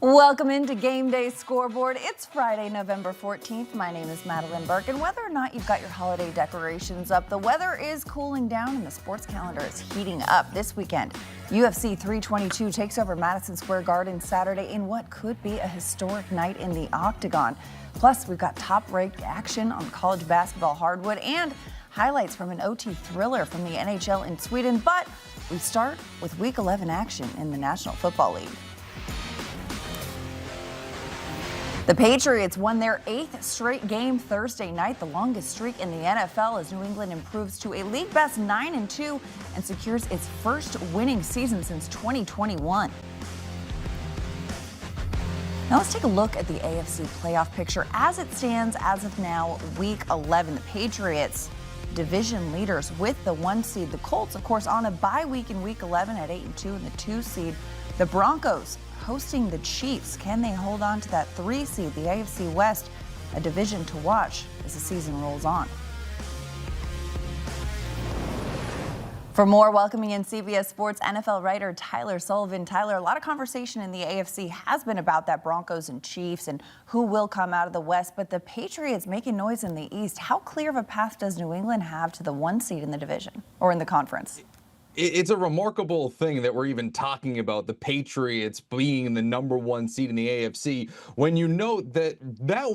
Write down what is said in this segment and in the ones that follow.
Welcome into Game Day Scoreboard. It's Friday, November 14th. My name is Madeline Burke, and whether or not you've got your holiday decorations up, the weather is cooling down and the sports calendar is heating up this weekend. UFC 322 takes over Madison Square Garden Saturday in what could be a historic night in the Octagon. Plus, we've got top-ranked action on college basketball hardwood and highlights from an OT thriller from the NHL in Sweden. But we start with Week 11 action in the National Football League. The Patriots won their 8th straight game Thursday night, the longest streak in the NFL, as New England improves to a league-best 9-2 and secures its first winning season since 2021. Now let's take a look at the AFC playoff picture as it stands as of now, Week 11. The Patriots, division leaders with the 1 seed. The Colts, of course, on a bye week in Week 11 at 8-2 and the 2 seed. The Broncos hosting the Chiefs. Can they hold on to that 3 seed? The AFC West, a division to watch as the season rolls on. For more, welcoming in CBS Sports NFL writer Tyler Sullivan. Tyler, a lot of conversation in the AFC has been about that Broncos and Chiefs and who will come out of the West, but the Patriots making noise in the East. How clear of a path does New England have to the 1 seed in the division or in the conference? It's a remarkable thing that we're even talking about the Patriots being the number 1 seed in the AFC when you note that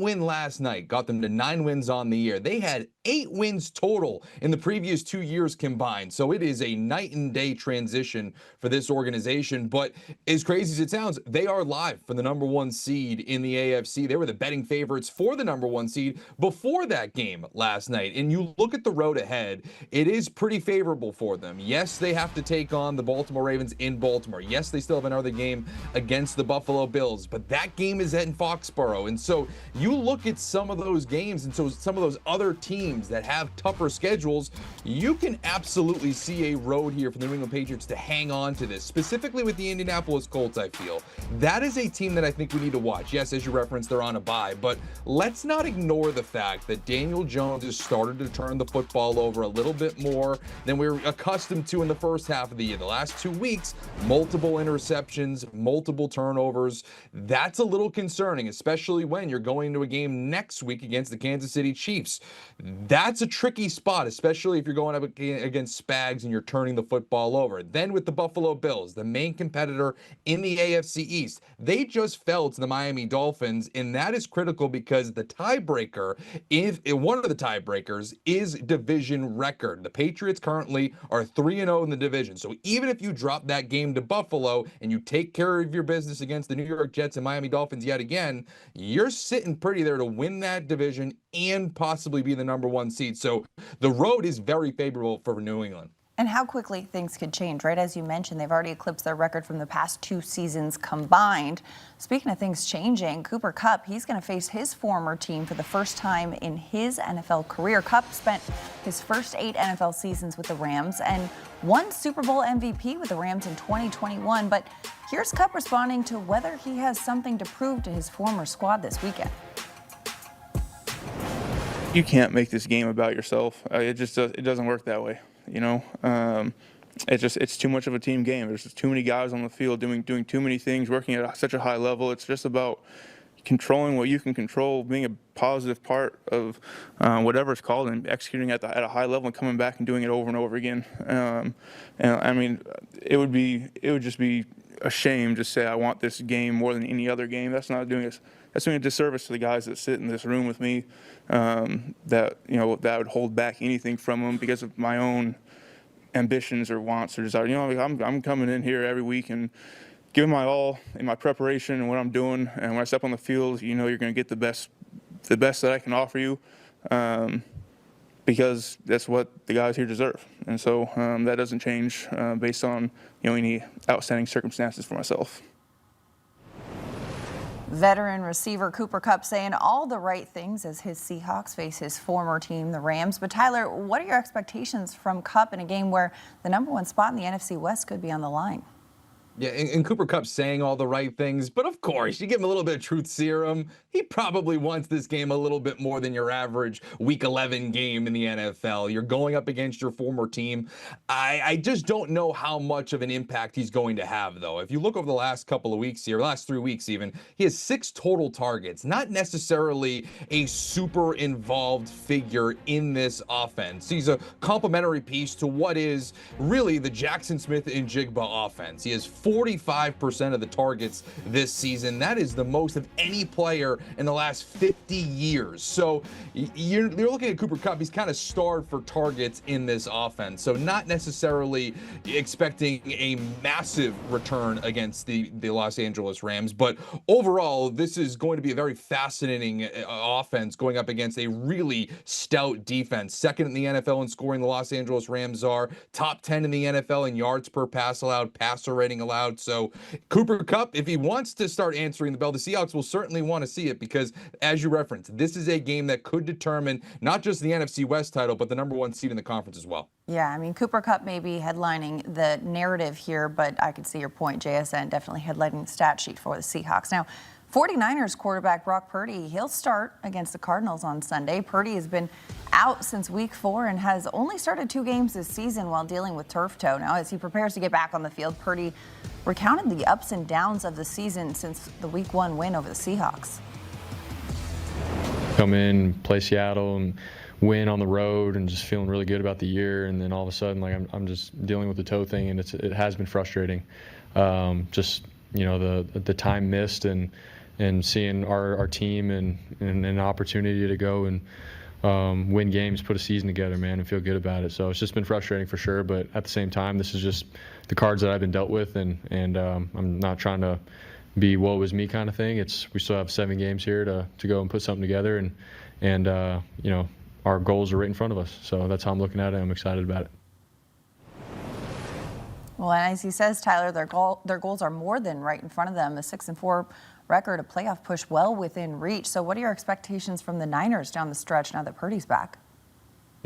win last night got them to 9 wins on the year. They had 8 wins total in the previous 2 years combined. So it is a night and day transition for this organization. But as crazy as it sounds, they are live for the number 1 seed in the AFC. They were the betting favorites for the number 1 seed before that game last night. And you look at the road ahead, it is pretty favorable for them. Yes, they have to take on the Baltimore Ravens in Baltimore. Yes, they still have another game against the Buffalo Bills, but that game is in Foxborough. And so you look at some of those games and so some of those other teams that have tougher schedules, you can absolutely see a road here for the New England Patriots to hang on to this, specifically with the Indianapolis Colts. I feel that is a team that I think we need to watch. Yes, as you referenced, they're on a bye, but let's not ignore the fact that Daniel Jones has started to turn the football over a little bit more than we were accustomed to in the first half of the year. The last 2 weeks, multiple interceptions, multiple turnovers. That's a little concerning, especially when you're going to a game next week against the Kansas City Chiefs. That's a tricky spot, especially if you're going up against Spags and you're turning the football over. Then with the Buffalo Bills, the main competitor in the AFC East, they just fell to the Miami Dolphins, and that is critical because the tiebreaker, one of the tiebreakers, is division record. The Patriots currently are 3-0 in the division. So even if you drop that game to Buffalo and you take care of your business against the New York Jets and Miami Dolphins yet again, you're sitting pretty there to win that division and possibly be the number 1 seed. So the road is very favorable for New England. And how quickly things could change, right? As you mentioned, they've already eclipsed their record from the past 2 seasons combined. Speaking of things changing, Cooper Kupp, he's going to face his former team for the first time in his NFL career. Kupp spent his first 8 NFL seasons with the Rams and won Super Bowl MVP with the Rams in 2021. But here's Kupp responding to whether he has something to prove to his former squad this weekend. You can't make this game about yourself. It doesn't work that way. You know, it's too much of a team game. There's just too many guys on the field doing too many things, working at such a high level. It's just about controlling what you can control, being a positive part of whatever it's called, and executing at a high level and coming back and doing it over and over again. And I mean, it would just be a shame to say I want this game more than any other game. That's doing a disservice to the guys that sit in this room with me, that would hold back anything from them because of my own ambitions or wants or desire. You know, I'm coming in here every week and giving my all in my preparation and what I'm doing. And when I step on the field, you know, you're going to get the best that I can offer you, because that's what the guys here deserve. And so that doesn't change based on any outstanding circumstances for myself. Veteran receiver Cooper Kupp saying all the right things as his Seahawks face his former team, the Rams. But Tyler, what are your expectations from Kupp in a game where the number 1 spot in the NFC West could be on the line? Yeah, and Cooper Kupp saying all the right things, but of course, you give him a little bit of truth serum. He probably wants this game a little bit more than your average Week 11 game in the NFL. You're going up against your former team. I just don't know how much of an impact he's going to have, though. If you look over the last couple of weeks here, last 3 weeks even, he has 6 total targets. Not necessarily a super involved figure in this offense. He's a complementary piece to what is really the Jackson Smith and Jigba offense. He has 45% of the targets this season. That is the most of any player in the last 50 years. So you're looking at Cooper Kupp. He's kind of starved for targets in this offense. So not necessarily expecting a massive return against the Los Angeles Rams. But overall, this is going to be a very fascinating offense going up against a really stout defense. Second in the NFL in scoring, the Los Angeles Rams are. Top 10 in the NFL in yards per pass allowed, passer rating allowed. So Cooper Kupp, if he wants to start answering the bell, the Seahawks will certainly want to see it because, as you referenced, this is a game that could determine not just the NFC West title, but the #1 seed in the conference as well. Yeah, I mean, Cooper Kupp may be headlining the narrative here, but I could see your point. JSN definitely headlining the stat sheet for the Seahawks. Now, 49ers quarterback Brock Purdy, he'll start against the Cardinals on Sunday. Purdy has been out since week 4 and has only started 2 games this season while dealing with turf toe. Now, as he prepares to get back on the field, Purdy recounted the ups and downs of the season since the week 1 win over the Seahawks. Come in, play Seattle, and win on the road, and just feeling really good about the year. And then all of a sudden, like I'm just dealing with the toe thing, and it has been frustrating. Just the time missed and seeing our team and an opportunity to go and win games, put a season together, man, and feel good about it. So it's just been frustrating for sure. But at the same time, this is just the cards that I've been dealt with, and I'm not trying to be woe is me kind of thing. We still have 7 games here to go and put something together, and our goals are right in front of us. So that's how I'm looking at it. I'm excited about it. Well, and as he says, Tyler, their goals are more than right in front of them. A 6-4 record, a playoff push well within reach. So what are your expectations from the Niners down the stretch now that Purdy's back?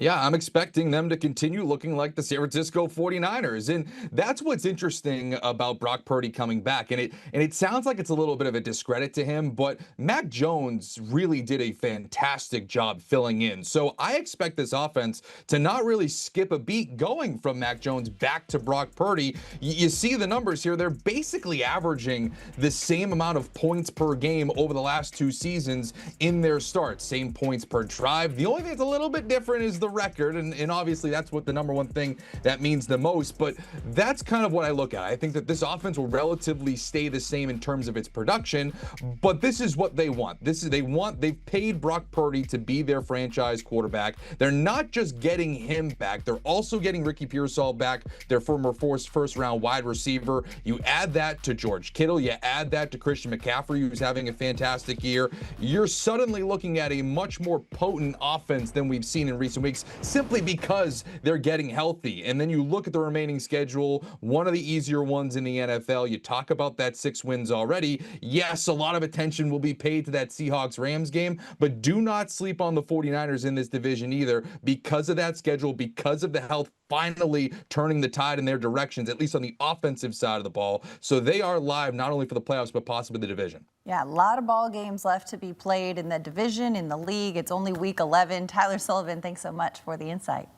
Yeah, I'm expecting them to continue looking like the San Francisco 49ers. And that's what's interesting about Brock Purdy coming back. And it sounds like it's a little bit of a discredit to him, but Mac Jones really did a fantastic job filling in. So I expect this offense to not really skip a beat going from Mac Jones back to Brock Purdy. You see the numbers here. They're basically averaging the same amount of points per game over the last 2 seasons in their starts. Same points per drive. The only thing that's a little bit different is the record, and obviously that's what the #1 thing that means the most, but that's kind of what I look at. I think that this offense will relatively stay the same in terms of its production, but this is what they want. They've paid Brock Purdy to be their franchise quarterback. They're not just getting him back, they're also getting Ricky Pearsall back, their former first-round wide receiver. You add that to George Kittle, you add that to Christian McCaffrey, who's having a fantastic year. You're suddenly looking at a much more potent offense than we've seen in recent weeks, simply because they're getting healthy. And then you look at the remaining schedule, one of the easier ones in the NFL. You talk about that 6 wins already. Yes, a lot of attention will be paid to that Seahawks-Rams game, but do not sleep on the 49ers in this division either, because of that schedule, because of the health finally turning the tide in their directions, at least on the offensive side of the ball. So they are live not only for the playoffs, but possibly the division. Yeah, a lot of ball games left to be played in the division, in the league. It's only week 11. Tyler Sullivan, thanks so much for the insight.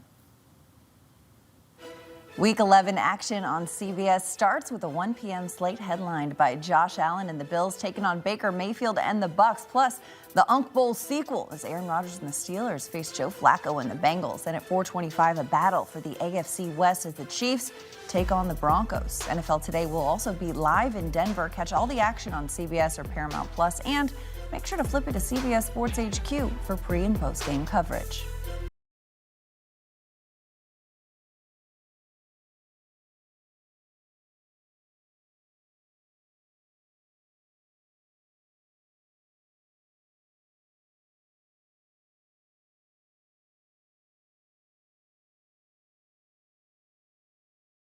Week 11 action on CBS starts with a 1 p.m. slate headlined by Josh Allen and the Bills taking on Baker Mayfield and the Bucs, plus the Unk Bowl sequel as Aaron Rodgers and the Steelers face Joe Flacco and the Bengals. And at 4:25, a battle for the AFC West as the Chiefs take on the Broncos. NFL Today will also be live in Denver. Catch all the action on CBS or Paramount Plus, and make sure to flip it to CBS Sports HQ for pre- and post-game coverage.